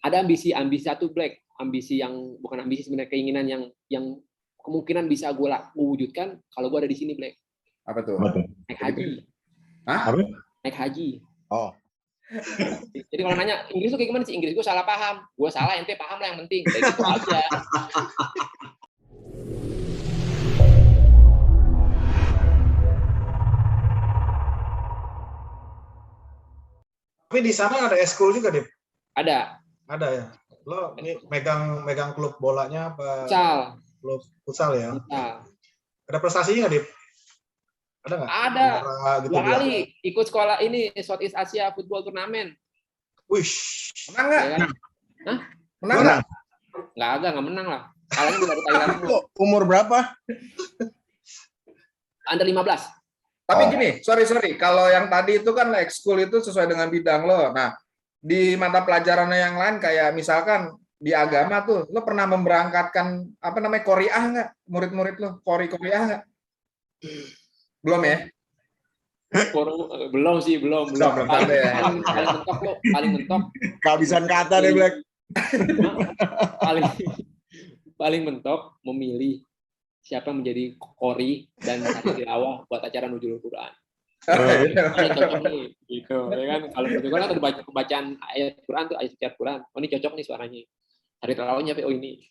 ada ambisi satu Black, ambisi yang bukan ambisi sebenarnya, keinginan yang kemungkinan bisa gue wujudkan kalau gue ada di sini Black. Apa tuh? Naik haji. Hah? Naik haji. Oh. Jadi kalau nanya Inggris tuh kayak gimana sih? Inggris gue salah paham. Gue salah, ente paham lah yang penting. Kayak gitu aja. Tapi di sana ada eskul juga, Dip? Ada. Ada ya. Lo ini megang klub bolanya apa? Futsal. Klub futsal ya. Futsal. Ada prestasinya nggak, Dip? Ada nggak? Ada. Gitu 2 kali ikut sekolah ini Southeast Asia Football Tournament. Wih. Menang nggak? Ya kan? Hah? Menang nggak? Nggak menang lah. Kalahnya baru Thailand. Umur berapa? Under 15. Tapi gini, sorry. Kalau yang tadi itu kan ekskul itu sesuai dengan bidang lo. Nah, di mata pelajarannya yang lain kayak misalkan di agama tuh, lo pernah memberangkatkan apa namanya Qoriah nggak? Murid-murid lo, Qoriah nggak? Belum ya? Belum sih. Paling mentok. Kehabisan kata deh, Black. paling mentok memilih siapa menjadi qori dan hari tilawah buat acara nuzulul Quran. Ini cocok nih, gitu. Ya kan? Kalau begitu kan ada pembacaan ayat Quran tuh, ayat suci Quran. Oh, ini cocok nih suaranya. Hari tilawahnya oh ini.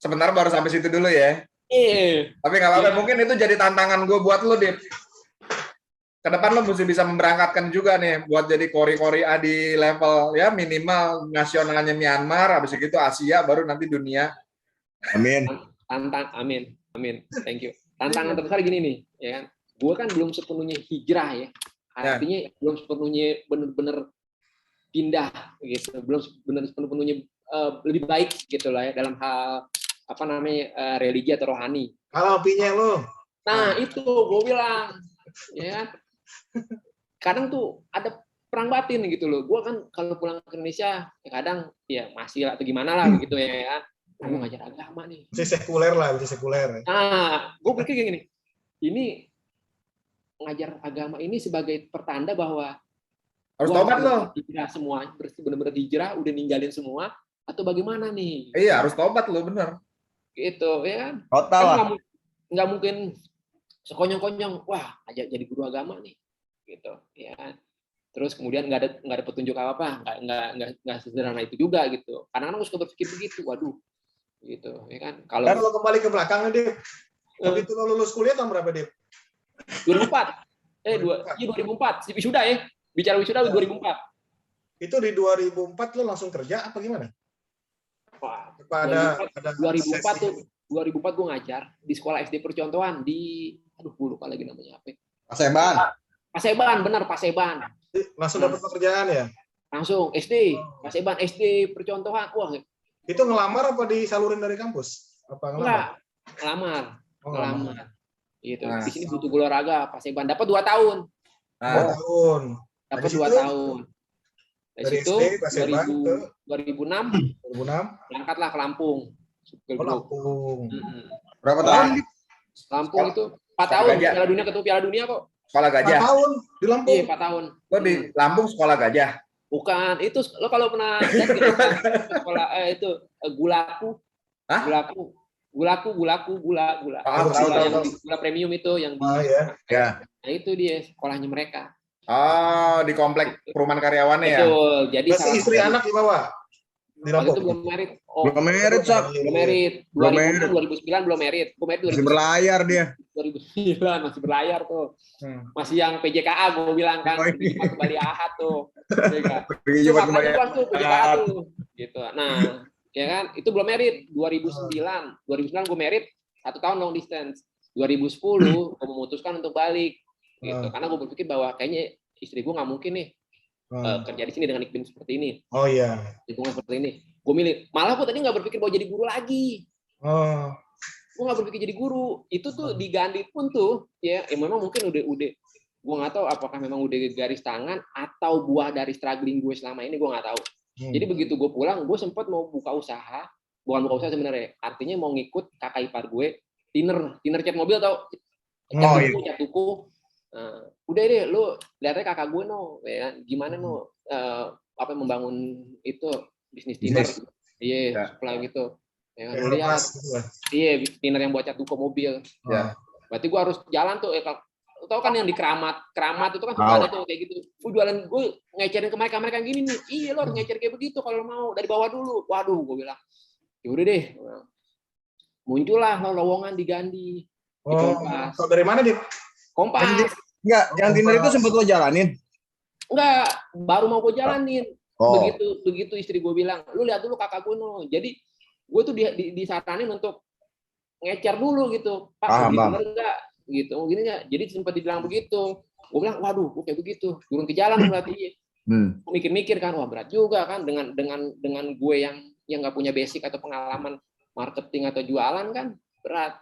Sebentar baru sampai situ dulu ya. Tapi nggak apa-apa, mungkin itu jadi tantangan gue buat lo, Dip. Kedepan lo mesti bisa memberangkatkan juga nih buat jadi Qori A di level ya minimal nasionalnya Myanmar, habis itu Asia, baru nanti dunia. Amin. Amin. Thank you. Tantangan terbesar gini nih, ya kan? Gue kan belum sepenuhnya hijrah ya. Artinya belum sepenuhnya benar-benar pindah gitu. Belum sepenuhnya lebih baik gitu lah ya dalam hal apa namanya religi atau rohani. Kalau opinya lo. Nah, itu gue bilang ya kan. Kadang tuh ada perang batin gitu loh. Gue kan kalau pulang ke Indonesia ya kadang ya masih atau gimana lah gitu ya kan. Gue ngajar agama nih. Masih sekuler. Nah, gue pikir kayak gini. Ini ngajar agama ini sebagai pertanda bahwa harus tobat lo. Hijrah semua, benar-benar hijrah, udah ninggalin semua, atau bagaimana nih? Iya, harus tobat lo, bener. Gitu, ya kan? Total lah. Nggak mungkin sekonyong-konyong, wah, aja jadi guru agama nih. Gitu, ya kan? Terus kemudian nggak ada petunjuk apa-apa, nggak sederhana itu juga gitu. Kadang-kadang suka berpikir begitu, waduh. Gitu, ya kan? Kalau kembali ke belakang, Dip. Begitu lo lulus kuliah tahun berapa, Dip? 2004. 2004. Wisuda ya. Bicara wisuda 2004. Itu di 2004 lo langsung kerja apa gimana? Wah, ada 2004 tuh 2004 gue ngajar di sekolah SD percontohan di gue lupa lagi namanya apa. Paseban, benar Paseban. Langsung dapat pekerjaan ya? Langsung SD, Paseban SD percontohan. Wah, itu ngelamar apa disalurin dari kampus? Apa ngelamar? Ngelamar. Gitu. Di sini butuh guru olahraga, Paseban dapat 2 tahun. 2 tahun. Dapat 2 tahun. Dari situ 2006 berangkatlah ke Lampung. Lampung. Berapa tahun? Lampung itu 4 tahun. Piala Dunia kok. Sekolah gajah. 4 tahun di Lampung. Iya, 4 tahun. Lo di Lampung sekolah gajah? Bukan, itu lo kalau pernah lihat gitu, sekolah itu gulaku. Hah? Gula premium itu yang di. Ya. Nah, itu dia sekolahnya mereka. Oh, di komplek perumahan karyawannya ya. Betul. Jadi istri anak dibawa. Di Lampung. Itu belum merit. Belum merit, Sak. Belum merit. 2009 belum merit. Gue merit 2009. Masih berlayar dia. 2009 masih berlayar tuh. Masih yang PJKA gue bilang kan, Jumat kembali Ahad tuh. Jumat kembali tuh PJKA tuh. Gitu. Nah, ya kan, itu belum merit. 2009 gue merit 1 tahun long distance. 2010 gue memutuskan untuk balik. Gitu. Karena gue berpikir bahwa kayaknya istri gue nggak mungkin nih kerja di sini dengan iklim seperti ini. Oh iya. Lingkungan seperti ini. Gue milih. Malah gue tadi nggak berpikir mau jadi guru lagi. Gue nggak berpikir jadi guru. Itu tuh di Gandhi pun tuh, ya memang mungkin udah. Gue nggak tahu apakah memang udah garis tangan atau buah dari struggling gue selama ini, gue nggak tahu. Jadi begitu gue pulang, gue sempat mau buka usaha. Bukan buka usaha sebenarnya. Artinya mau ngikut kakak ipar gue, thinner cat mobil tau? Cat tuku. Udah deh, lu lihatnya kakak gue ya, gimana membangun itu bisnis dinner. Iya, Ya. supply gitu. Ya, Ya, lu lihat. Iya, dinner yang buat cat duko mobil. Ya. Berarti gue harus jalan tuh. Lu tau kan yang di Keramat itu kan suka ada tuh kayak gitu. Gue ngecerin ke mereka gini nih. Iya, lo harus ngecerin kayak begitu kalau mau dari bawah dulu. Waduh, gue bilang. Ya udah deh. Muncullah lowongan di Gandhi. Di Kompas. So, dari mana, Dik? Enggak, Kompas. yang dinner itu sempat lo jalanin. Enggak, baru mau gue jalanin. Oh. Begitu istri gue bilang, lu lihat dulu kakak gue no. Jadi gue tuh disaranin untuk ngecer dulu gitu. Pak, bener enggak? Gitu, gini enggak? Jadi sempat dibilang begitu. Gue bilang, waduh, gue kayak begitu. Turun ke jalan berarti. Gue mikir-mikir kan, wah berat juga kan dengan gue yang nggak punya basic atau pengalaman marketing atau jualan kan berat.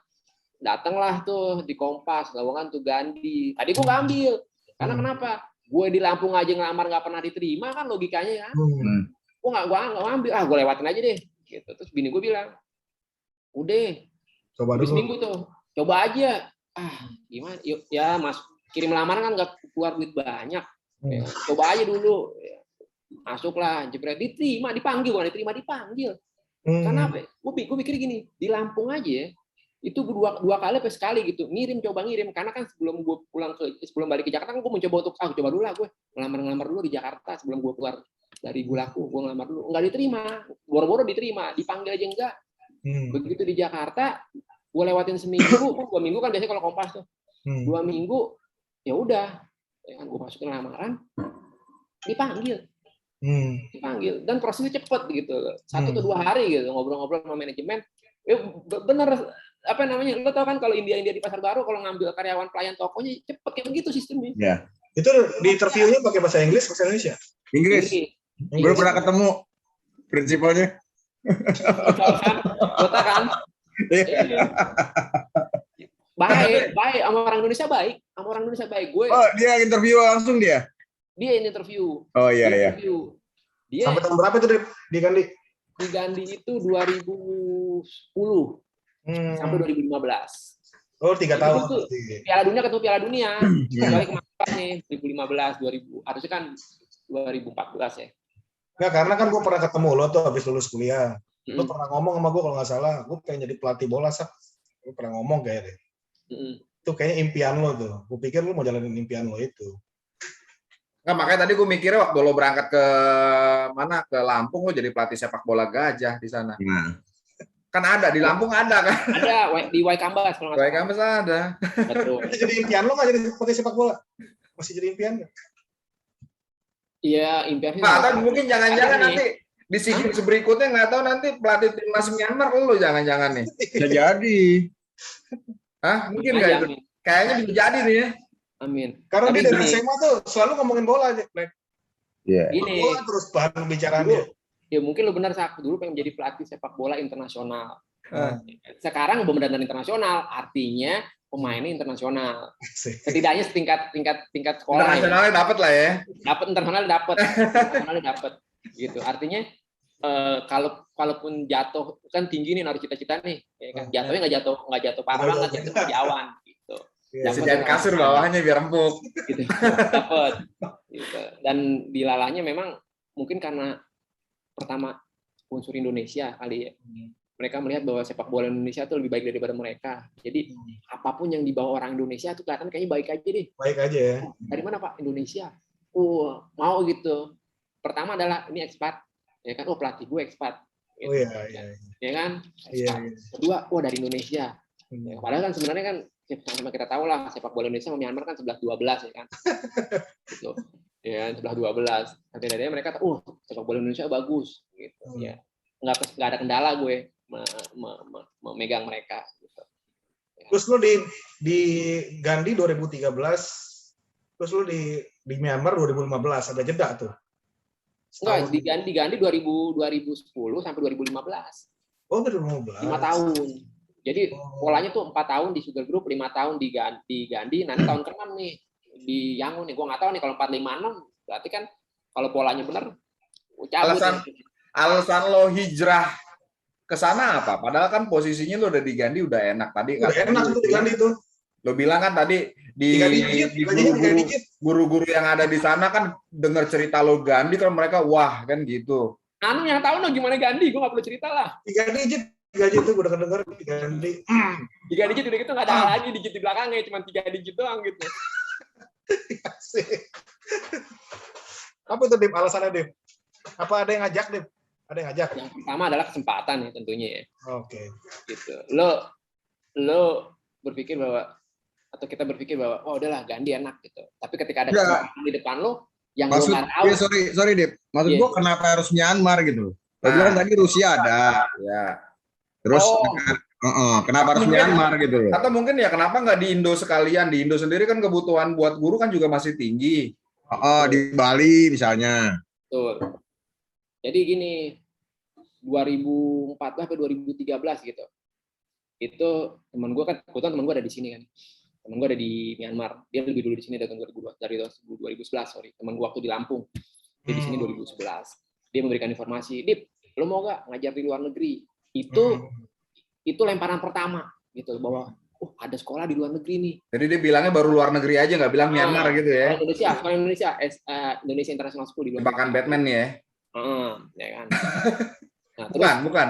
Datanglah tuh di Kompas, lowongan tuh Gandhi. Tadi gue nggak ambil, karena kenapa? Gue di Lampung aja ngelamar nggak pernah diterima kan logikanya kan. Gue nggak ambil, gue lewatin aja deh. Gitu. Terus bini gue bilang, udah, habis minggu tuh, coba aja. Gimana? Yuk, ya mas, kirim lamaran kan nggak keluar duit banyak. Ya, coba aja dulu. Ya. Masuklah, jebret, diterima, dipanggil, bukan diterima, dipanggil. Karena apa? Gue mikir gini, di Lampung aja itu dua kali apa sekali gitu coba ngirim karena kan sebelum balik ke Jakarta kan gue mencoba untuk coba dulu lah gue ngelamar dulu di Jakarta sebelum gue keluar dari Gulaku, gue ngelamar dulu nggak diterima, boro-boro diterima, dipanggil aja enggak. Begitu di Jakarta gue lewatin seminggu, 2 minggu kan biasanya kalau Kompas tuh 2 minggu ya udah ya kan gue masukin lamaran dipanggil dan prosesnya cepet gitu 1 atau 2 hari gitu ngobrol-ngobrol sama manajemen ya bener apa namanya, lo tau kan kalau India di Pasar Baru kalau ngambil karyawan pelayan tokonya cepet kayak begitu sistemnya. Ya. Itu di interviewnya pakai bahasa Inggris, bahasa Indonesia? Inggris. Gue pernah ketemu prinsipalnya. Kota kan. Baik sama orang Indonesia baik. Gue. Oh, dia interview langsung dia. Dia yang interview. Oh iya iya. Dia sampai tahun berapa itu di Gandhi? Di Gandhi itu 2010. Sampai 2015. Oh, 3 tahun. Piala Dunia ketemu Piala Dunia. Kembali kemarin nih 2015, 2000. Harusnya kan 2014 ya. Enggak, karena kan gue pernah ketemu lo tuh habis lulus kuliah. Lo pernah ngomong sama gue kalau nggak salah, gue pengen jadi pelatih bola, Sak. Gue pernah ngomong kayaknya. Itu kayaknya impian lo tuh. Gue pikir lo mau jalanin impian lo itu. Nggak, makanya tadi gue mikirnya waktu lo berangkat ke mana, ke Lampung, lo jadi pelatih sepak bola Gajah di sana. Kan ada, di Lampung ada kan? Ada, di Waikambas. Waikambas ada. Betul. Masih jadi impian lo nggak jadi pelatih sepak bola? Masih jadi impian nggak? Iya, impiannya. Nah, atau mungkin jangan-jangan nanti di SEA Games berikutnya nggak tahu nanti pelatih timnas Myanmar lo jangan-jangan nih. Bisa jadi. Hah? Mungkin nggak itu? Kayaknya bisa jadi nih ya. Amin. Karena dia dari SMA tuh selalu ngomongin bola aja, Black. Iya. Bola terus bahan pembicaraannya. Ya mungkin lo benar, Sak. Dulu pengen jadi pelatih sepak bola internasional. Sekarang benar-benar internasional, artinya pemainnya internasional. Setidaknya tingkat sekolah. Internasionalnya dapat lah ya. Internasionalnya dapat. Gitu. Artinya kalaupun jatuh kan tinggi nih naruh cita-cita nih, ya kan? Jatuhnya nggak jatuh parah banget, jatuh di awan gitu. Sediain kasur bawahnya biar empuk. Gitu. Dapat. Gitu. Dan dilalahnya memang mungkin karena pertama unsur Indonesia kali ya. Mereka melihat bahwa sepak bola Indonesia itu lebih baik daripada mereka. Jadi apapun yang dibawa orang Indonesia itu kelihatan kayaknya baik aja deh. Baik aja ya. Dari mana Pak? Indonesia. Mau gitu. Pertama adalah ini ekspat. Ya kan, pelatih gue ekspat. Gitu. Oh iya. Ya kan? Iya. Kedua, dari Indonesia. Ya, padahal kan sebenarnya kan sama kita tahu lah sepak bola Indonesia sama Myanmar kan 11-12 ya kan. Gitu. Ya, 11-12. Nanti mereka tahu, sepak bola Indonesia bagus gitu. Ya. Nggak ada kendala gue memegang mereka gitu. Ya. Terus lu di Gandhi 2013, terus lu di Myanmar 2015, ada jeda tuh. Enggak, di Gandhi 2010 sampai 2015. Oh, 2015. 5 tahun. Jadi polanya tuh 4 tahun di Sugar Group, 5 tahun di Gandhi, nanti tahun ke-6 nih di Yangon nih. Gua nggak tahu nih kalau 4, 5, 6 berarti kan kalau polanya benar alasan lo hijrah ke sana apa? Padahal kan posisinya lo udah di Gandhi udah enak tadi. Udah enak tuh di Gandhi tuh. Lo bilang kan tadi di guru-guru yang ada di sana kan dengar cerita lo Gandhi kan mereka wah kan gitu. Anu yang tahu no gimana Gandhi, gue nggak perlu cerita lah. 3 digit tuh gue udah kedenger 3 digit. 3 digit udah gitu nggak ada lagi digit di belakangnya, cuma 3 digit doang gitu. Apa itu Dip? Alasannya Dip? Apa ada yang ngajak Dip? Ada yang ngajak? Yang pertama adalah kesempatan ya tentunya ya. Oke. Gitu. Lo berpikir bahwa atau kita berpikir bahwa oh udahlah Gandhi enak gitu. Tapi ketika ada kesempatan di depan lo yang lo nggak tahu. Ya, sorry Dip. Maksud gua kenapa harus Myanmar gitu? Lo bilang tadi Rusia ada. Ya. Terus kenapa harus Myanmar gitu loh? Atau mungkin ya kenapa nggak di Indo sekalian? Di Indo sendiri kan kebutuhan buat guru kan juga masih tinggi. Di Bali misalnya. Betul. Jadi gini, 2014 atau 2013 gitu. Itu teman gue kan, kebetulan teman gue ada di sini kan. Teman gue ada di Myanmar. Dia lebih dulu di sini dari 2011, sorry. Teman gue waktu di Lampung. Dia di sini 2011. Dia memberikan informasi, Dip, lo mau gak ngajar di luar negeri? Itu lemparan pertama gitu bahwa ada sekolah di luar negeri nih. Jadi dia bilangnya baru luar negeri aja, nggak bilang Myanmar gitu ya? Indonesia International School di luar. Jebakan Batman nih ya? Ya kan. Nah, bukan.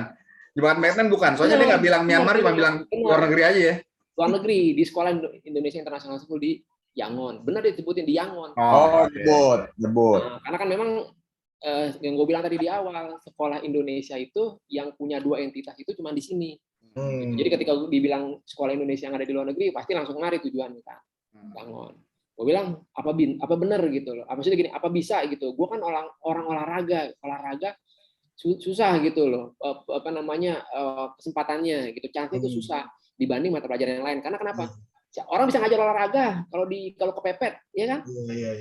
Jebakan Batman bukan. Soalnya dia nggak bilang Myanmar, cuma bilang luar negeri aja ya? Luar negeri di sekolah Indonesia International School di Yangon. Benar disebutin di Yangon. Nyebut. Nah, karena kan memang yang gue bilang tadi di awal, sekolah Indonesia itu yang punya 2 entitas itu cuma di sini. Jadi ketika dibilang sekolah Indonesia yang ada di luar negeri, pasti langsung lari tujuannya kan. Yangon. Gue bilang apa benar gitu loh. Maksudnya gini, apa bisa gitu. Gue kan orang olahraga susah gitu loh. Kesempatannya gitu. Chance itu susah dibanding mata pelajaran yang lain. Karena kenapa? Orang bisa ngajar olahraga kalau kepepet, ya kan?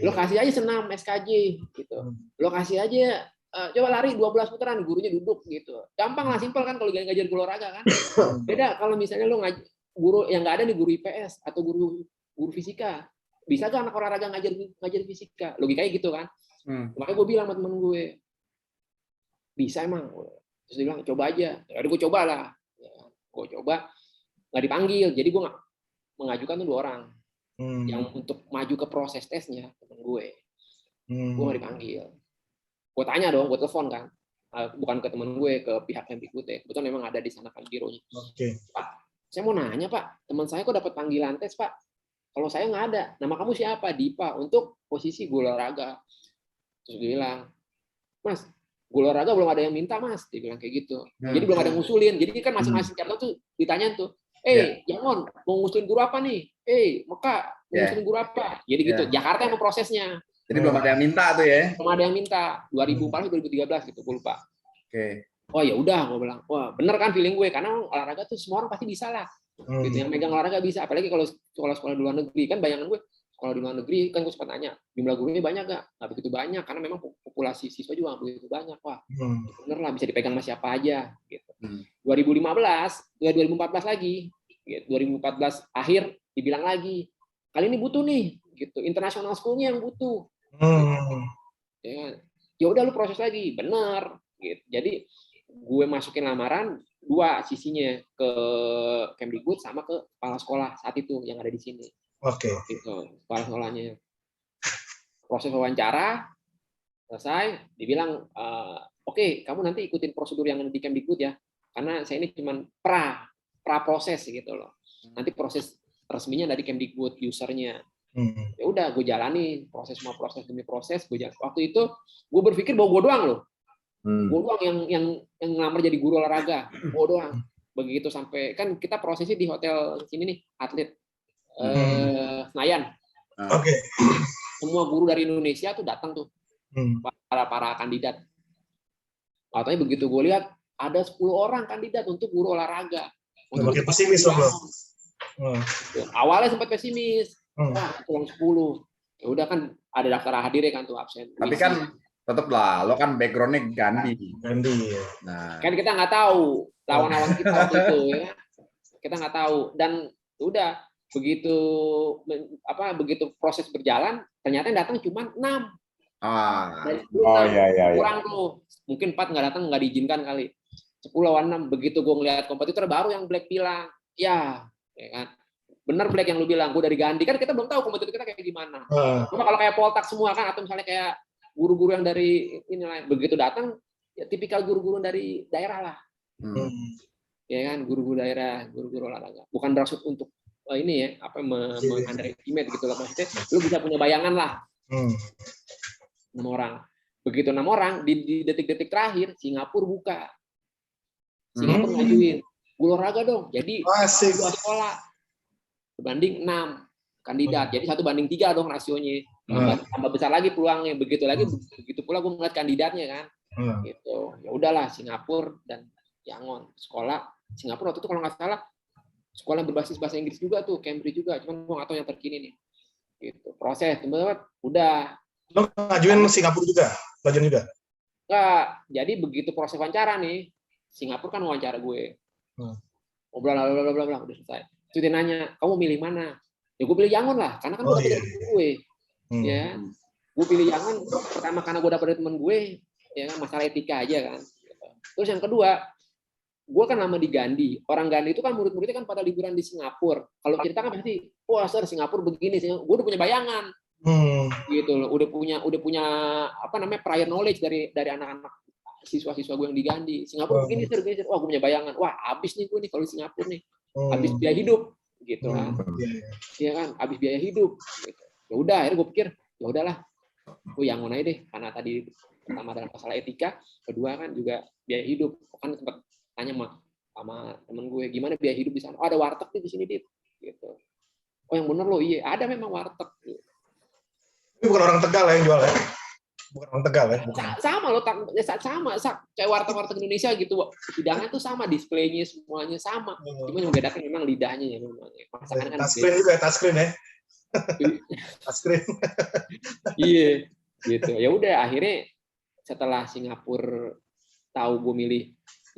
Lo kasih aja senam SKJ gitu. Lo kasih aja coba lari 12 putaran, gurunya duduk gitu. Gampang lah, simpel kan kalau ngajar guru olahraga kan. Beda kalau misalnya lo guru yang nggak ada nih, guru IPS atau guru fisika. Bisa gak anak olahraga ngajar fisika? Logikanya gitu kan. Makanya gue bilang sama temen gue, bisa emang. Terus dia bilang coba aja. Ya udah gue coba lah. Gue coba, nggak dipanggil. Jadi gue mengajukan tuh 2 orang yang untuk maju ke proses tesnya, temen gue. Gue nggak dipanggil. Gue tanya dong, gue telepon kan, bukan ke temen gue, ke pihak yang ikut. Kebetulan memang ada di sana kan bironya. Pak, saya mau nanya Pak, teman saya kok dapat panggilan tes Pak? Kalau saya nggak ada. Nama kamu siapa? Dipa, untuk posisi guru olahraga. Terus dia bilang, Mas, guru olahraga belum ada yang minta Mas. Dia bilang kayak gitu. Jadi belum ada yang ngusulin. Jadi kan masing-masing cabang tuh ditanya tuh, Yangon, mau ngusulin guru apa nih? Mekah, mau ngusulin guru apa? Jadi gitu. Jakarta yang memprosesnya. Jadi belum ada yang minta tuh ya? Belum ada yang minta. 2014 2013 gitu, gue lupa. Oke. Oh ya udah, gue bilang, wah bener kan feeling gue, karena olahraga tuh semua orang pasti bisa lah. Gitu, yang megang olahraga bisa. Apalagi kalau sekolah di luar negeri, kan bayangan gue sekolah di luar negeri kan gue sempat nanya, jumlah gurunya banyak gak? Nggak begitu banyak, karena memang populasi siswa juga nggak begitu banyak. Wah, bener lah, bisa dipegang sama siapa aja. Gitu. 2014 lagi, gitu. 2014 akhir dibilang lagi, kali ini butuh nih, gitu. International school-nya yang butuh. Ya udah lu proses lagi, bener. Gitu. Jadi gue masukin lamaran 2 sisinya, ke Kemdikbud sama ke kepala sekolah saat itu yang ada di sini. Gitu, kepala sekolahnya. Proses wawancara selesai, dibilang oke, kamu nanti ikutin prosedur yang di Kemdikbud ya, karena saya ini cuma pra proses gitu loh. Nanti proses resminya dari Kemdikbud, usernya. Ya udah, gue jalani proses demi proses. Waktu itu gue berpikir bahwa gue doang loh. Gue doang yang ngelamar jadi guru olahraga. Gue doang. Begitu sampai, kan kita prosesnya di hotel sini nih, Atlet Senayan. Semua guru dari Indonesia tuh datang tuh. Para kandidat. Katanya begitu gue lihat, ada 10 orang kandidat untuk guru olahraga. Makin pesimis loh. Awalnya sempat pesimis. Wah, kurang 10. Ya udah kan ada daftar hadirnya kan tuh, absen. Tapi kan tetap lah, lo kan background-nya Gandhi. Nah, kan kita nggak tahu lawan-lawan kita waktu itu ya. Kita nggak tahu, dan udah begitu proses berjalan, ternyata yang datang cuma 6. Kurang tuh. Mungkin 4 nggak datang, nggak diizinkan kali. 10 lawan 6. Begitu gue ngeliat kompetitor baru yang Black bilang, ya kan. Bener Black yang lu bilang, gue dari Gandhi, kan kita belum tahu kompetitor kita kayak gimana. Cuma kalau kayak Poltak semua kan, atau misalnya kayak guru-guru yang dari ini lain, begitu datang ya tipikal guru-guru dari daerah lah. Ya kan, guru-guru daerah, guru-guru olahraga. Bukan bermaksud untuk ini ya, apa underestimate gitu loh, maksudnya lu bisa punya bayangan lah. 6 orang. Begitu 6 orang di detik-detik terakhir Singapura buka. Singapura ngajuin, guru olahraga dong. Jadi 2 sekolah berbanding 6 kandidat. Jadi 1:3 dong rasionya. Tambah besar lagi peluangnya. Begitu pula gue ngeliat kandidatnya kan. Gitu. Ya udahlah, Singapura dan Yangon sekolah Singapura waktu itu kalau nggak salah sekolah yang berbasis bahasa Inggris juga tuh, Cambridge juga, cuman gue nggak tahu yang terkini nih. Gitu. Proses teman-teman udah. Lo ngajuin Singapura juga? Pelajaran juga? Enggak. Jadi begitu proses wawancara nih, Singapura kan wawancara gue. Ngobrol bla udah selesai. Terus dia nanya, kamu milih mana? Ya gue pilih Yangon lah, karena kan gue dapet dari gue. Ya, gue pilih Yangon pertama karena gue dapet dari temen gue, ya kan, masalah etika aja kan. Terus yang kedua, gue kan lama di Gandhi. Orang Gandhi itu kan murid-muridnya kan pada liburan di Singapura. Kalau cerita kan pasti, wah sir Singapura begini. Gue udah punya bayangan, gitu loh. Udah punya apa namanya prior knowledge dari anak-anak siswa-siswa gue yang di Gandhi. Singapura begini sir. Wah gue punya bayangan. Wah abis nih gue nih kalau di Singapura nih. Abis biaya hidup, gitu kan. Iya kan, abis biaya hidup. Gitu. Ya udah, akhirnya gue pikir, ya udahlah, gue Yangon aja deh. Karena tadi pertama dalam masalah etika, kedua kan juga biaya hidup. Kan sempat tanya sama temen gue, gimana biaya hidup di sana? Oh, ada warteg di sini, Dit. Gitu. Oh, yang bener loh, iya, ada memang warteg. Ini bukan orang Tegal ya yang jual ya? Bukan orang Tegal ya? Bukan. Sama loh, sama. Kayak warteg-warteg Indonesia gitu. Hidangan tuh sama, displaynya semuanya sama. Cuma yang membedakan memang lidahnya ya. Masakannya kan touchscreen juga ya, touchscreen ya? Touchscreen. Iya, gitu. Ya udah, akhirnya setelah Singapura tahu gue milih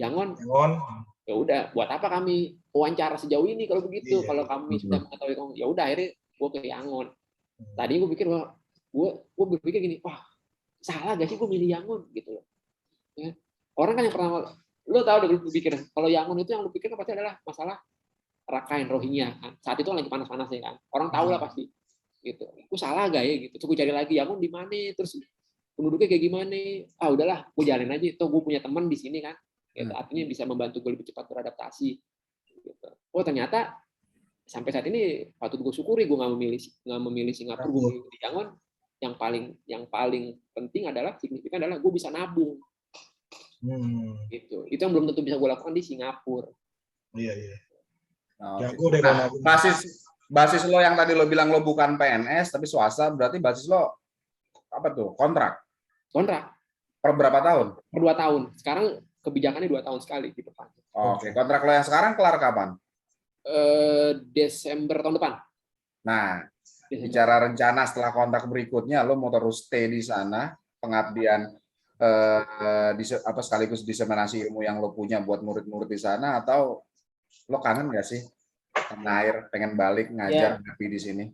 Yangon, ya udah, buat apa kami wawancara sejauh ini kalau begitu? Kalau kami sudah mengetahui, ya udah akhirnya gue ke Yangon. Tadi gue pikir, gue berpikir gini, wah salah gak sih gue milih Yangon gitu loh. Ya. Orang kan yang pertama, lo tau udah berpikir kalau Yangon itu yang lo pikir pasti adalah masalah Rakhine Rohingya kan. Saat itu lagi panas-panasnya kan. Orang tahu lah pasti. Gitu. Gue salah gak ya gitu. Terus gue cari lagi Yangon di mana? Terus penduduknya kayak gimana? Ah udahlah, gue jalanin aja. Toh gue punya teman di sini kan. Gitu. Artinya bisa membantu gue lebih cepat beradaptasi. Gitu. Oh ternyata sampai saat ini patut gue syukuri gue nggak memilih Singapura, gue memilih Yangon. Yang paling penting adalah signifikan adalah gue bisa nabung. Gitu. Itu yang belum tentu bisa gue lakukan di Singapura. Iya. Nah, basis lo yang tadi lo bilang lo bukan PNS tapi swasta, berarti basis lo apa tuh? Kontrak. Per berapa tahun? Per 2 tahun. Sekarang kebijakannya 2 tahun sekali di depan. Oke. Kontrak lo yang sekarang kelar kapan? Desember tahun depan. Nah, bicara rencana setelah kontrak berikutnya, lo mau terus stay di sana, pengabdian sekaligus diseminasi ilmu yang lo punya buat murid-murid di sana, atau lo kangen nggak sih tanah air, pengen balik ngajar tapi di sini?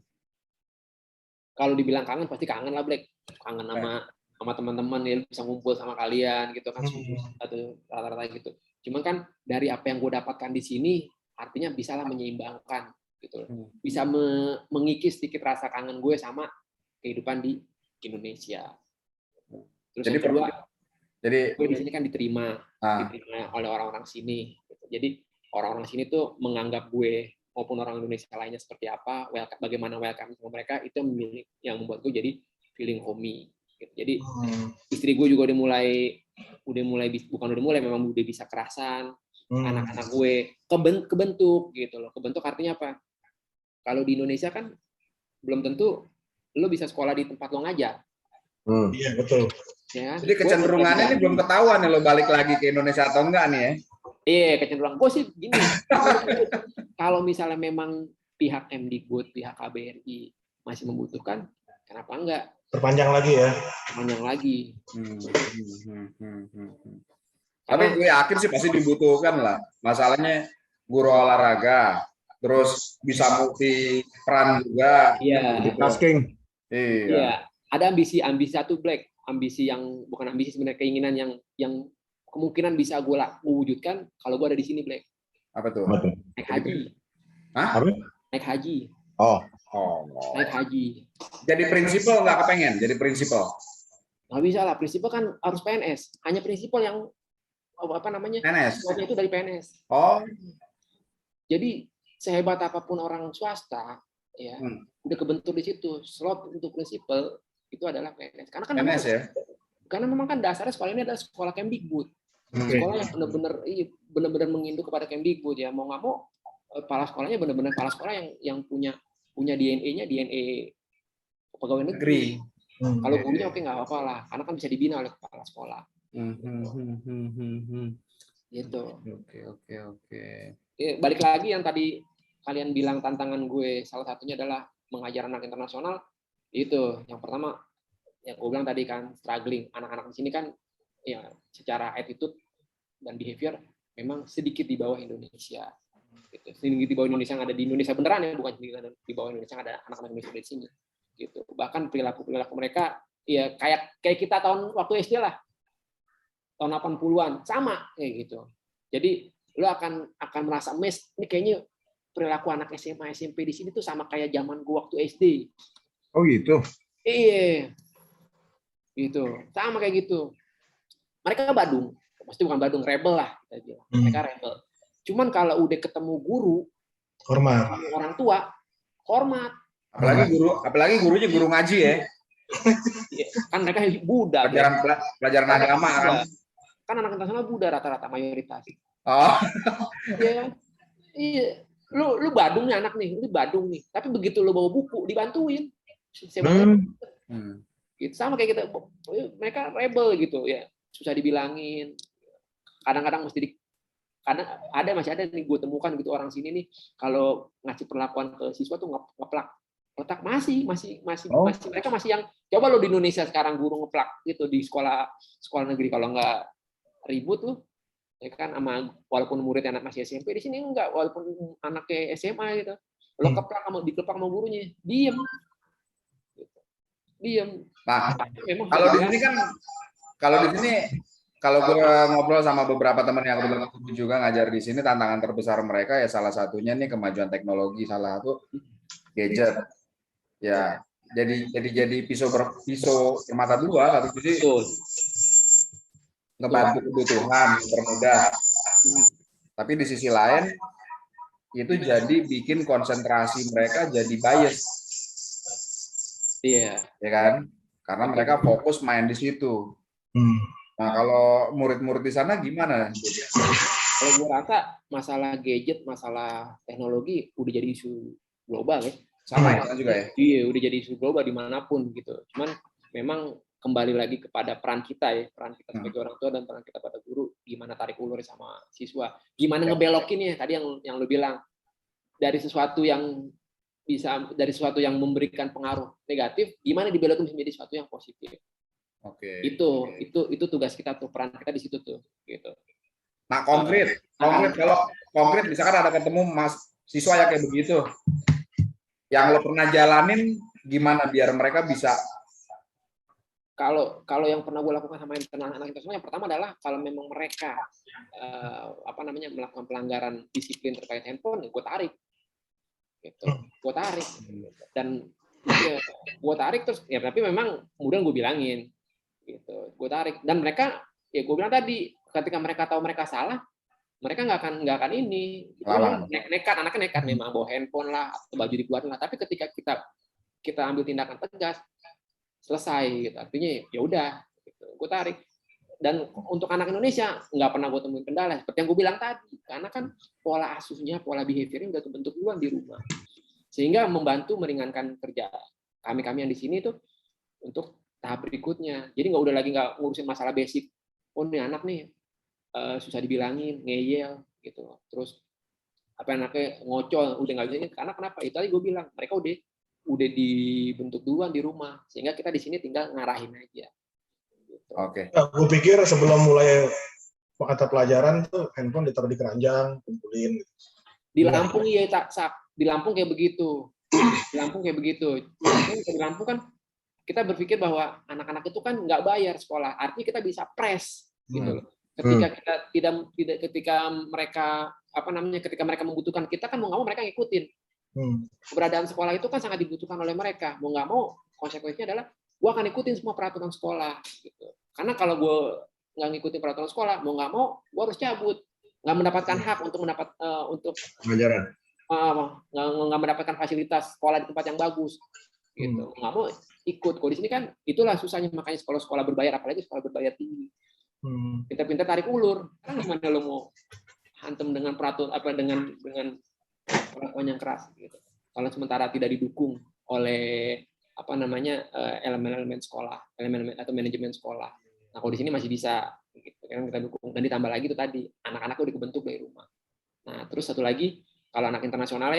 Kalau dibilang kangen pasti kangen lah, Black. Kangen sama teman-teman ya, bisa ngumpul sama kalian gitu kan, atau rata-rata gitu. Cuman kan dari apa yang gue dapatkan di sini, artinya bisalah menyeimbangkan gitu. Bisa mengikis sedikit rasa kangen gue sama kehidupan di Indonesia. Terus yang kedua, gue di sini kan diterima oleh orang-orang sini. Gitu. Jadi orang-orang sini tuh menganggap gue maupun orang Indonesia lainnya seperti apa, bagaimana welcome sama mereka, itu yang membuat gue jadi feeling homey. Gitu. Jadi istri gue juga memang udah bisa kerasan. Anak-anak gue kebentuk gitu loh. Kebentuk artinya apa? Kalau di Indonesia kan belum tentu lo bisa sekolah di tempat lo ngajar. Iya betul. Ya, jadi kecenderungannya ini belum ketahuan ya lo balik lagi ke Indonesia atau enggak nih ya? Iya, kecenderungan. Gue sih gini. Kalau misalnya memang pihak Mdikbud, pihak KBRI masih membutuhkan, kenapa enggak? Perpanjang lagi ya. Perpanjang lagi. Tapi gue yakin sih pasti dibutuhkan lah. Masalahnya guru olahraga, terus bisa multi peran juga. Iya. Tasking. Iya. Ada ambisi satu, Black. Ambisi yang bukan ambisi sebenarnya, keinginan yang kemungkinan bisa gue wujudkan kalau gue ada di sini, Black. Apa tuh? Naik haji. Hah? Naik haji. Oh. Naik haji. Jadi prinsipal nggak kepengen? Jadi prinsipal? Nggak bisa lah, prinsipal kan harus PNS. Hanya prinsipal yang apa namanya? PNS. Itu dari PNS. Oh. Jadi sehebat apapun orang swasta, ya udah kebentur di situ. Slot untuk prinsipal itu adalah PNS. Karena kan PNS ya. Karena memang kan dasarnya sekolah ini adalah sekolah Kemdikbud. Sekolah yang benar-benar menginduk kepada Kemdikbud ya. Mau nggak mau kepala sekolahnya benar-benar kepala sekolah yang punya DNA-nya DNA pegawai negeri. Kalau gurunya oke nggak apa-apa lah, karena kan bisa dibina oleh kepala sekolah. Gitu. Oke. Balik lagi yang tadi kalian bilang tantangan gue, salah satunya adalah mengajar anak internasional. Itu yang pertama, yang gue bilang tadi kan struggling. Anak-anak di sini kan ya secara attitude dan behavior memang sedikit di bawah Indonesia. Gitu. Sedikit di bawah Indonesia yang ada di Indonesia beneran ya, bukan di bawah Indonesia yang ada anak-anak Indonesia di sini. Gitu. Bahkan perilaku mereka ya kayak kita tahun waktu SD lah. Tahun 80-an sama kayak gitu. Jadi lo akan merasa mes, ini kayaknya perilaku anak SMA SMP di sini tuh sama kayak zaman gua waktu SD. Oh gitu. Iya. Gitu. Sama kayak gitu. Mereka Badung, pasti bukan Badung, rebel lah kita bilang. Mereka rebel. Cuman kalau udah ketemu guru, hormat. Orang tua, hormat. Apalagi gurunya guru ngaji ya. Kan mereka Buddha. Pelajaran agama kan. Kan anak internasional Buddha rata-rata mayoritas. Oh. Iya. Lu Badung nih anak nih, lu Badung nih. Tapi begitu lu bawa buku dibantuin. Gitu. Sama kayak kita, mereka rebel gitu ya. Susah dibilangin. Kadang-kadang kadang masih ada nih gue temukan gitu orang sini nih kalau ngasih perlakuan ke siswa tuh ngeplak. Letak masih mereka masih yang coba lo di Indonesia sekarang guru ngeplak gitu di sekolah negeri kalau nggak ribut lo ya kan sama walaupun muridnya anak masih SMP di sini enggak walaupun anaknya SMA gitu lo dikeplak sama gurunya diem. Nah kalau di sini kalau gue ngobrol sama beberapa teman yang kebetulan juga ngajar di sini, tantangan terbesar mereka ya salah satunya nih kemajuan teknologi, salah satu gadget. Ya, jadi pisau bermata dua, satu sisi ngebantu kebutuhan, mempermudah. Tapi di sisi lain itu jadi bikin konsentrasi mereka jadi bias. Iya. Ya kan? Karena mereka fokus main di situ. Nah, kalau murid-murid di sana gimana? Kalau gue rasa masalah gadget, masalah teknologi udah jadi isu global ya. Sama ya juga ya? Iya, udah jadi isu global dimanapun gitu. Cuman memang kembali lagi kepada peran kita ya, peran kita sebagai orang tua dan peran kita pada guru, gimana tarik ulur sama siswa, gimana ngebelokinnya tadi yang lu bilang dari sesuatu yang memberikan pengaruh negatif, gimana dibelokin menjadi sesuatu yang positif. Oke. Itu tugas kita tuh, peran kita di situ tuh, gitu. Nah, konkret kalau konkret misalkan ada ketemu siswa yang kayak begitu. Yang lo pernah jalanin gimana biar mereka bisa? Kalau yang pernah gue lakukan sama anak internasional, yang pertama adalah kalau memang mereka melakukan pelanggaran disiplin terkait handphone, gue tarik. Gitu. Gue tarik. Dan ya, gue tarik terus ya tapi memang kemudian gue bilangin gitu. Gue tarik dan mereka ya gue bilang tadi ketika mereka tahu mereka salah, mereka nggak akan ini anaknya nekat memang bawa handphone lah atau baju dikeluarin lah, tapi ketika kita ambil tindakan tegas selesai gitu, artinya ya udah gitu. Gue tarik. Dan untuk anak Indonesia nggak pernah gue temuin kendala seperti yang gue bilang tadi, karena kan pola asuhnya, pola behaviornya udah terbentuk duluan di rumah, sehingga membantu meringankan kerja kami yang di sini tuh untuk tahap berikutnya. Jadi nggak ngurusin masalah basic. Oh nih anak nih susah dibilangin, ngeyel gitu. Terus anaknya ngocol, udah nggak bisa ini. Karena kenapa? Itu tadi gue bilang, mereka udah dibentuk duluan di rumah, sehingga kita di sini tinggal ngarahin aja. Gitu. Oke. Nah, gue pikir sebelum mulai mata pelajaran tuh handphone ditaruh di keranjang, kumpulin. Di Lampung iya di Lampung kayak begitu. Di Lampung kan kita berpikir bahwa anak-anak itu kan nggak bayar sekolah, artinya kita bisa press gitu loh. Ketika mereka membutuhkan kita kan mau nggak mau mereka ngikutin. Keberadaan sekolah itu kan sangat dibutuhkan oleh mereka. Mau nggak mau konsekuensinya adalah gue akan ikutin semua peraturan sekolah gitu. Karena kalau gue nggak ngikutin peraturan sekolah, mau nggak mau gue harus cabut, nggak mendapatkan hak untuk pelajaran, nggak mendapatkan fasilitas sekolah di tempat yang bagus gitu. Nggak mau ikut. Kalau di sini kan itulah susahnya, makanya sekolah berbayar, apalagi sekolah berbayar tinggi. Pintar-pintar tarik ulur. Kan gimana lo mau hantem dengan peraturan dengan perlakuan yang keras gitu. Kalau sementara tidak didukung oleh elemen-elemen sekolah, elemen atau manajemen sekolah. Nah, kalau di sini masih bisa gitu, kan kita dukung. Dan ditambah lagi itu tadi, anak-anak udah kebentuk dari rumah. Nah, terus satu lagi, kalau anak internasional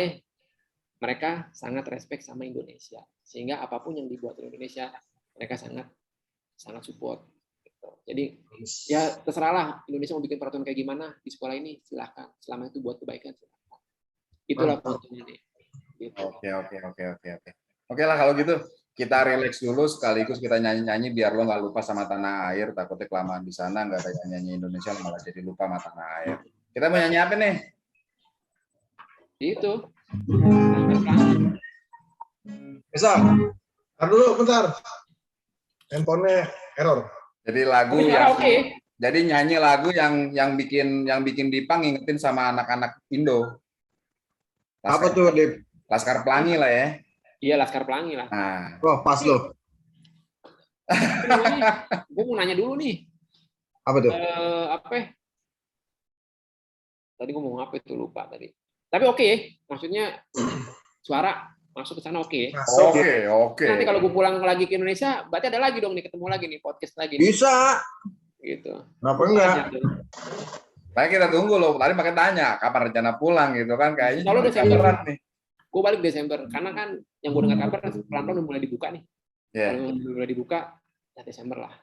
mereka sangat respect sama Indonesia. Sehingga apapun yang dibuat di Indonesia, mereka sangat support. Gitu. Jadi ya terserahlah Indonesia mau bikin peraturan kayak gimana di sekolah ini, silahkan. Selama itu buat kebaikan, silahkan. Itulah poinnya nih. Gitu. Oke lah kalau gitu. Kita relax dulu, sekaligus kita nyanyi-nyanyi biar lo nggak lupa sama tanah air. Takutnya kelamaan di sana nggak ada nyanyi Indonesia, malah jadi lupa sama tanah air. Kita mau nyanyi apa nih? Itu. Bisa. Ntar dulu bentar. Handphonenya error. Jadi lagu jadi nyanyi lagu yang bikin Dipa ngingetin sama anak-anak Indo. Apa tuh, Dip? Laskar Pelangi lah ya. Iya, Laskar Pelangi lah. Nah. Wah, pas loh. Gue mau nanya dulu nih. Apa tuh? Tadi gue mau ngapa itu, lupa tadi. Tapi oke, maksudnya suara masuk ke sana oke. Oke. Nanti kalau gue pulang lagi ke Indonesia, berarti ada lagi dong nih, ketemu lagi nih, podcast lagi. Bisa. Gitu. Kenapa enggak? Kayak kita tunggu loh. Tadi pakai tanya kapan rencana pulang gitu kan, kayaknya. Kalau Desember nih. Gue balik Desember, karena kan yang gue dengar kabar pelan-pelan udah mulai dibuka nih. Kalau udah mulai dibuka, ya Desember lah.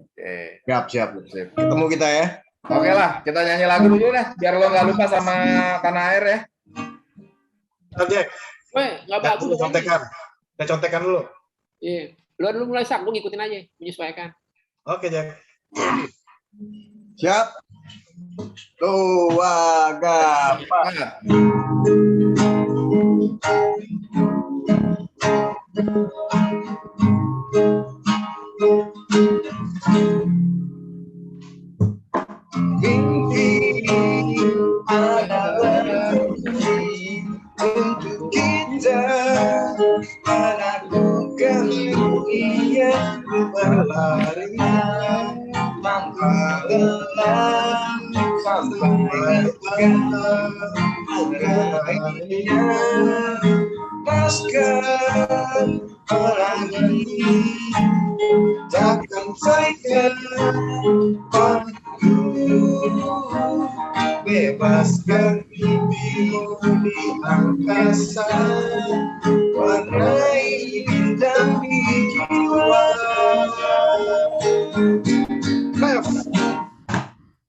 Oke. Siap. Ketemu kita ya. Oke lah, kita nyanyi lagu dulu deh, biar lo nggak lupa sama tanah air ya. Oke. Nggak bagus. Kita contekan dulu. Iya. Lu dulu mulai sak, gue ngikutin aja, menyesuaikan. Oke, Jack. Siap. Gampang. Mimpi adalah kunci untuk kita melakukan dunia berlari tanpa lelah sampai akhirnya paskan pelangi takkan saja bebaskan mimpimu di angkasa, warnai bintang di jiwa.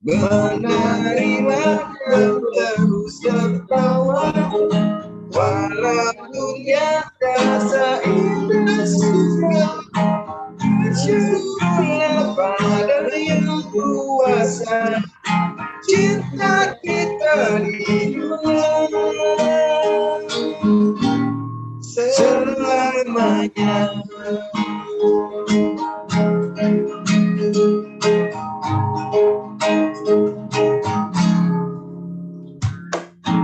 Menarilah dan terus tertawa, walau dunia rasa indah surga. Bersyukurlah pada yang kuasa, cinta kita di dunia selamanya.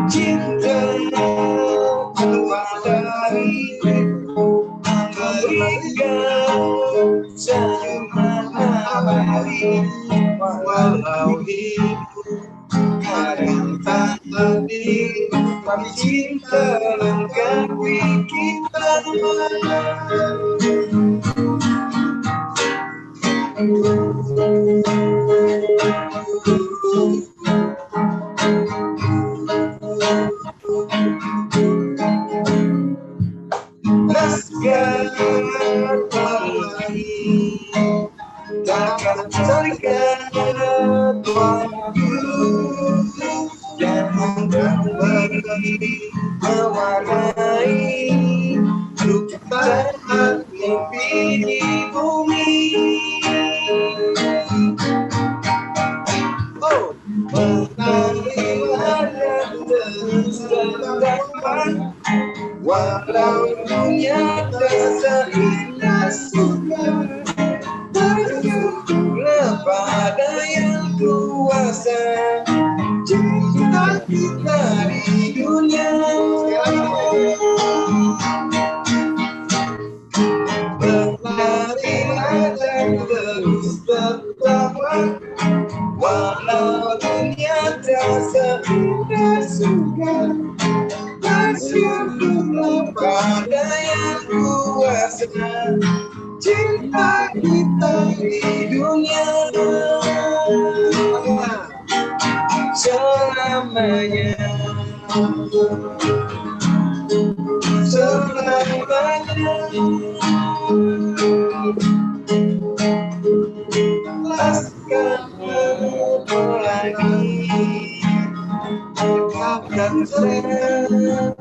Cinta kepada hidupku memberikan senyuman abadi, walau hidup kadang tak adil, tapi cinta lengkapi kita. Laskar Pelangi takkan terikat waktu dan kembali mewarnai jutaan mimpi di bumi. Oh, menarilah dan terus terdapat, walau dunia terasa indah. cinta kita di dunia. Berlarilah dan terus bertahan, walau dunia tak seindah surga. Bersyukurlah pada yang kuasa, cinta kita di dunia selamanya, selamanya. Laskan bertemu lagi, akan selalu.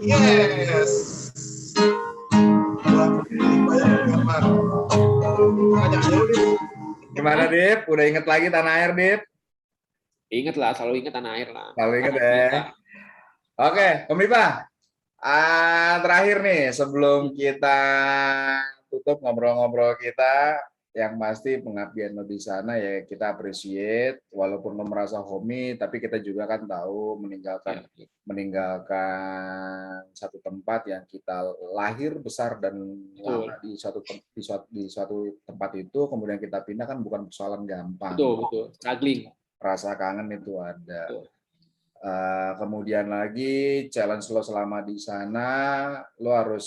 Yes. Gimana, Dip? Udah inget lagi tanah air, Dip? Ingat lah, selalu ingat tanah air lah. Selalu inget ya. Oke, Om Rifa. Terakhir nih, sebelum kita tutup ngobrol-ngobrol kita, yang pasti pengabdian lo di sana ya kita appreciate, walaupun lo merasa homey, tapi kita juga kan tahu meninggalkan satu tempat yang kita lahir besar dan lama di suatu tempat itu, kemudian kita pindah kan bukan persoalan gampang. Betul, struggling. Rasa kangen itu ada. Kemudian lagi challenge lo selama di sana, lo harus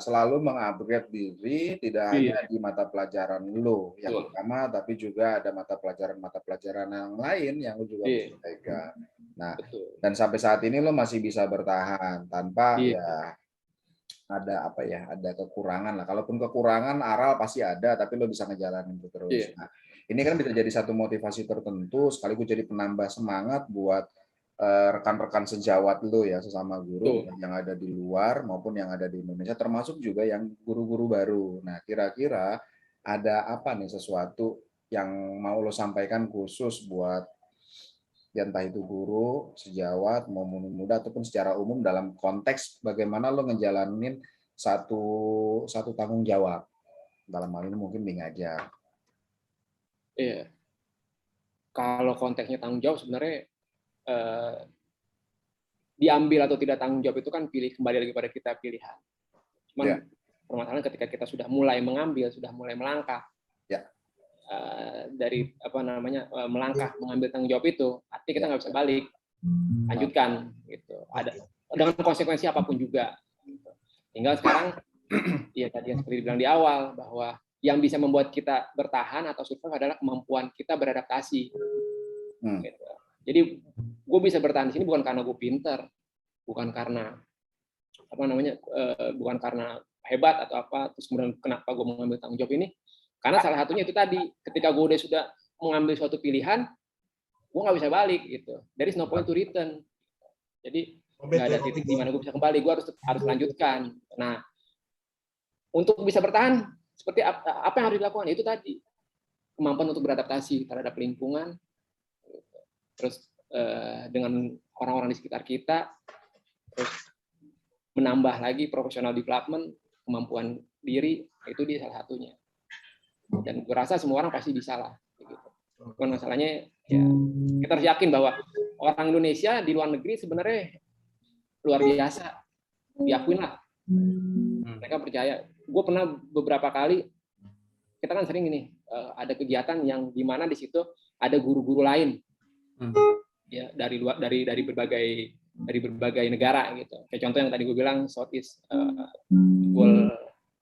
selalu mengupgrade diri, tidak hanya di mata pelajaran lo yang pertama, tapi juga ada mata pelajaran yang lain yang lo juga bisa pegang. Nah, dan sampai saat ini lo masih bisa bertahan tanpa ya ada ada kekurangan lah. Kalaupun kekurangan aral pasti ada, tapi lo bisa ngejalanin itu terus. Nah, ini kan bisa jadi satu motivasi tertentu, sekaligus jadi penambah semangat buat rekan-rekan sejawat lo ya, sesama guru yang ada di luar maupun yang ada di Indonesia, termasuk juga yang guru-guru baru. Nah, kira-kira ada apa nih sesuatu yang mau lo sampaikan khusus buat ya entah itu guru, sejawat, mau muda ataupun secara umum dalam konteks bagaimana lo ngejalanin satu tanggung jawab. Dalam hal ini mungkin di ngajar. Iya. Kalau konteksnya tanggung jawab sebenarnya diambil atau tidak tanggung jawab itu kan kembali lagi pada kita pilihan. Cuman permasalahan ketika kita sudah mulai mengambil, sudah mulai melangkah dari melangkah mengambil tanggung jawab itu, artinya kita nggak bisa balik, lanjutkan gitu. Ada dengan konsekuensi apapun juga. Tinggal sekarang ya tadi yang seperti dibilang di awal bahwa yang bisa membuat kita bertahan atau survive adalah kemampuan kita beradaptasi. Gitu. Jadi gue bisa bertahan di sini bukan karena gue pinter, bukan karena bukan karena hebat atau apa, terus kemudian kenapa gue mengambil tanggung jawab ini, karena salah satunya itu tadi, ketika gue sudah mengambil suatu pilihan, gue nggak bisa balik gitu. There is no point to return. Jadi nggak ada titik di mana gue bisa kembali, gue harus lanjutkan. Nah, untuk bisa bertahan seperti apa yang harus dilakukan itu tadi, kemampuan untuk beradaptasi terhadap lingkungan, terus dengan orang-orang di sekitar kita, terus menambah lagi professional development, kemampuan diri, itu dia salah satunya. Dan gue rasa semua orang pasti bisa lah. Gitu. Cuman masalahnya ya kita harus yakin bahwa orang Indonesia di luar negeri sebenarnya luar biasa, diakuin lah. Mereka percaya. Gue pernah beberapa kali, kita kan sering ini ada kegiatan yang di mana di situ ada guru-guru lain, ya dari luar dari berbagai negara gitu. Kayak contoh yang tadi gue bilang Southeast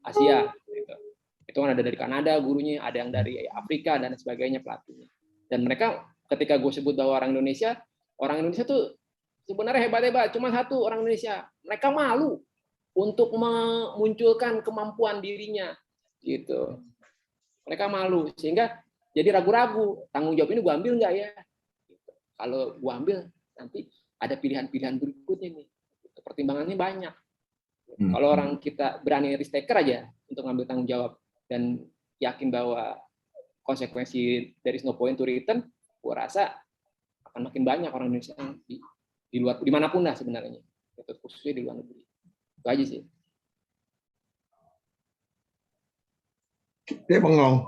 Asia. Gitu. Itu kan ada dari Kanada gurunya, ada yang dari Afrika dan sebagainya pelatihnya. Dan mereka ketika gue sebut bahwa orang Indonesia tuh sebenarnya hebat-hebat, cuma satu orang Indonesia, mereka malu untuk memunculkan kemampuan dirinya, gitu. Mereka malu sehingga jadi ragu-ragu, tanggung jawab ini gue ambil nggak ya? Gitu. Kalau gue ambil nanti ada pilihan-pilihan berikutnya nih, pertimbangannya banyak. Kalau orang kita berani risk taker aja untuk ngambil tanggung jawab dan yakin bahwa konsekuensi there is no point to return, gue rasa akan makin banyak orang Indonesia di luar, dimanapun lah sebenarnya, khususnya di luar negeri. Itu aja sih. Dia bengong.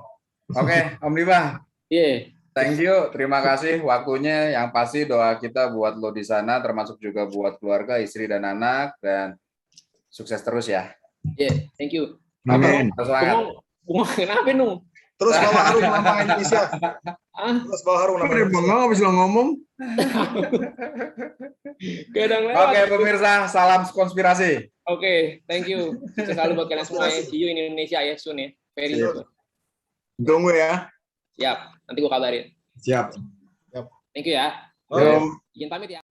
Oke, Om Diba. Iya. Thank you, terima kasih waktunya. Yang pasti doa kita buat lo di sana, termasuk juga buat keluarga, istri dan anak, dan sukses terus ya. Iya, thank you. Amin. Semangat. Bengong kenapa, Nung? Terus bawa harum nama Indonesia. Terus bawa harum nama Dia Indonesia. bengong habis lo ngomong. Kadang lewat. Oke, pemirsa, salam konspirasi. Oke, thank you. Sukses selalu buat kalian semua ya. See you in Indonesia ya, soon ya. Very soon. Tunggu ya. Siap, nanti gua kabarin. Siap. Thank you ya. Yo. Izin pamit ya.